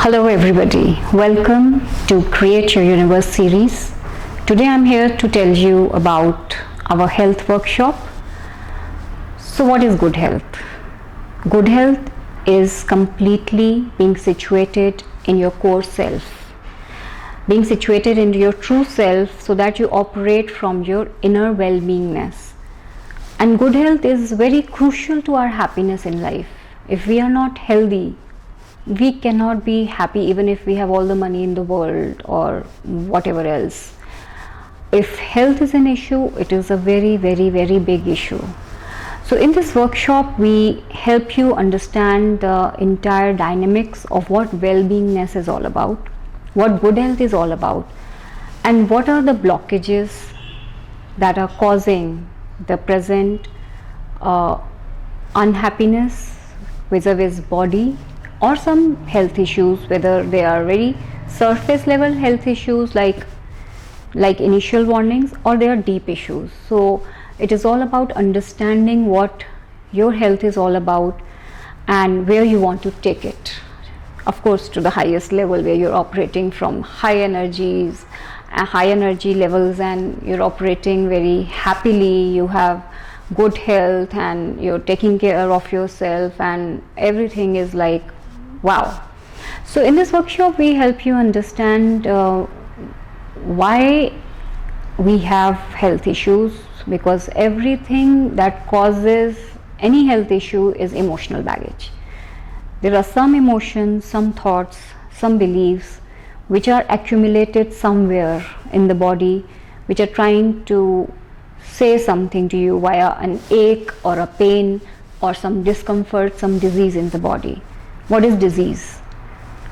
Hello everybody, welcome to Create Your Universe series. Today I'm here to tell you about our health workshop. So what is good health? Good health is completely being situated in your core self, being situated in your true self so that you operate from your inner well-beingness. And good health is very crucial to our happiness in life. If we are not healthy, we cannot be happy even if we have all the money in the world or whatever else. If health is an issue, it is a very big issue. So in this workshop we help you understand the entire dynamics of what well-beingness is all about, what good health is all about, and what are the blockages that are causing the present unhappiness vis-a-vis body or some health issues, whether they are very surface level health issues like initial warnings, or they are deep issues. So it is all about understanding what your health is all about and where you want to take it. Of course, to the highest level where you're operating from high energy levels and you're operating very happily, you have good health and you're taking care of yourself and everything is like wow. So in this workshop we help you understand why we have health issues, because everything that causes any health issue is emotional baggage. There are some emotions, some thoughts, some beliefs which are accumulated somewhere in the body, which are trying to say something to you via an ache or a pain or some discomfort, some disease in the body. What is disease?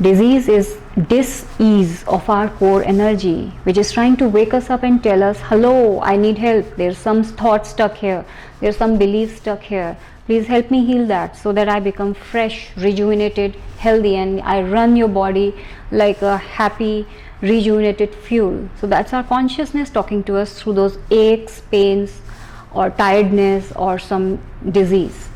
Disease is dis-ease of our core energy, which is trying to wake us up and tell us, hello, I need help. There's some thought stuck here. There's some belief stuck here. Please help me heal that so that I become fresh, rejuvenated, healthy, and I run your body like a happy, rejuvenated fuel. So that's our consciousness talking to us through those aches, pains, or tiredness, or some disease.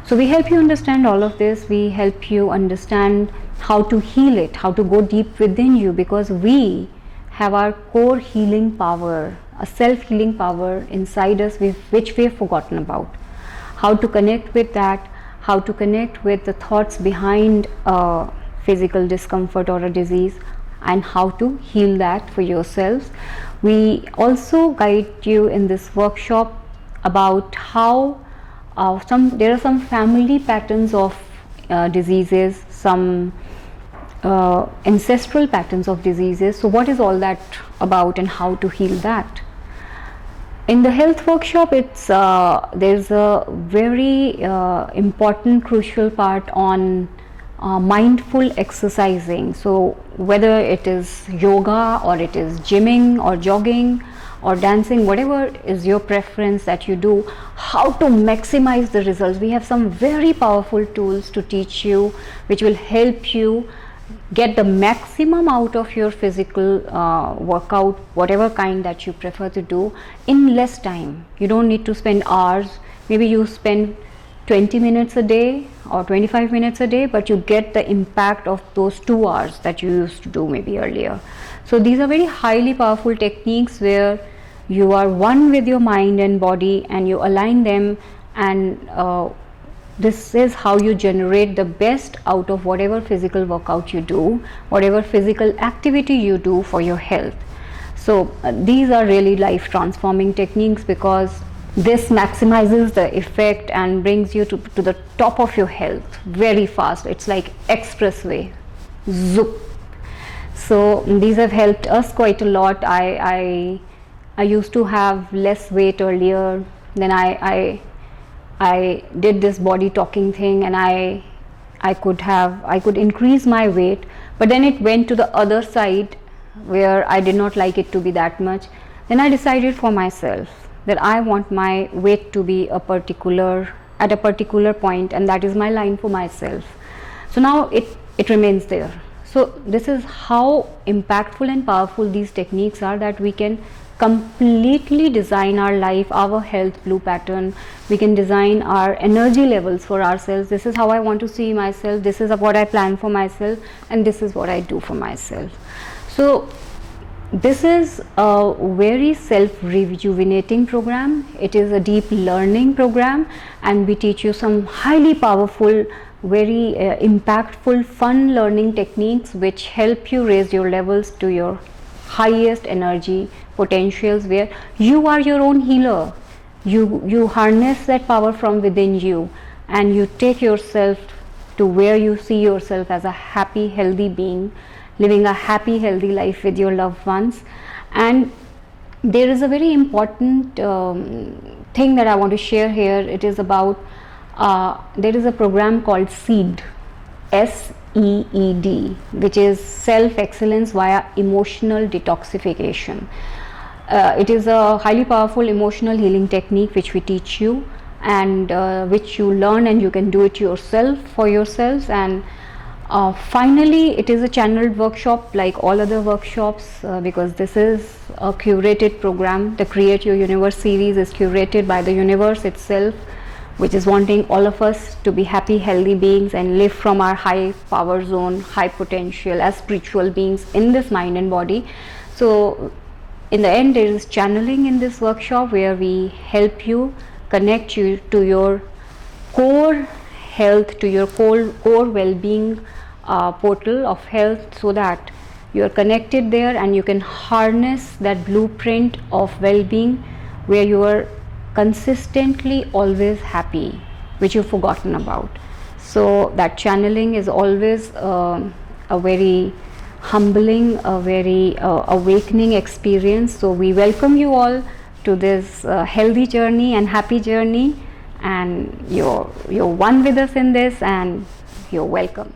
So we help you understand all of this. We help you understand how to heal it, how to go deep within you, because we have our core healing power, a self-healing power inside us which we have forgotten about. How to connect with that, how to connect with the thoughts behind a physical discomfort or a disease, and how to heal that for yourselves. We also guide you in this workshop about how there are some family patterns of diseases, some ancestral patterns of diseases. So what is all that about and how to heal that? In the health workshop, there's a very important, crucial part on mindful exercising. So whether it is yoga or it is gymming or jogging or dancing, whatever is your preference that you do, how to maximize the results. We have some very powerful tools to teach you which will help you get the maximum out of your physical workout, whatever kind that you prefer to do, in less time. You don't need to spend hours. Maybe you spend 20 minutes a day or 25 minutes a day, but you get the impact of those 2 hours that you used to do maybe earlier. So these are very highly powerful techniques where you are one with your mind and body and you align them, and this is how you generate the best out of whatever physical workout you do, whatever physical activity you do for your health. So these are really life transforming techniques, because this maximizes the effect and brings you to the top of your health very fast. It's like expressway, zoop. So these have helped us quite a lot. I used to have less weight earlier. Then I did this body talking thing, and I could increase my weight, but then it went to the other side where I did not like it to be that much. Then I decided for myself that I want my weight to be at a particular point, and that is my line for myself. So now it remains there. So this is how impactful and powerful these techniques are, that we can completely design our life, our health blue pattern. We can design our energy levels for ourselves. This is how I want to see myself, this is what I plan for myself, and this is what I do for myself. So this is a very self-rejuvenating program. It is a deep learning program, and we teach you some highly powerful, very impactful, fun learning techniques which help you raise your levels to your highest energy potentials, where you are your own healer. You harness that power from within you, and you take yourself to where you see yourself as a happy, healthy being, living a happy, healthy life with your loved ones. And there is a very important thing that I want to share here. It is about there is a program called SEED, SEED, which is Self Excellence via Emotional Detoxification. It is a highly powerful emotional healing technique which we teach you, and which you learn, and you can do it yourself for yourselves. And finally, it is a channeled workshop like all other workshops, because this is a curated program. The Create Your Universe series is curated by the universe itself, which is wanting all of us to be happy, healthy beings and live from our high power zone, high potential as spiritual beings in this mind and body. So in the end, there is channeling in this workshop, where we help you connect you to your core health, to your core well-being portal of health, so that you are connected there and you can harness that blueprint of well-being, where you are consistently always happy, which you've forgotten about. So that channeling is always a very humbling, a very awakening experience. So we welcome you all to this healthy journey and happy journey, and you're one with us in this, and you're welcome.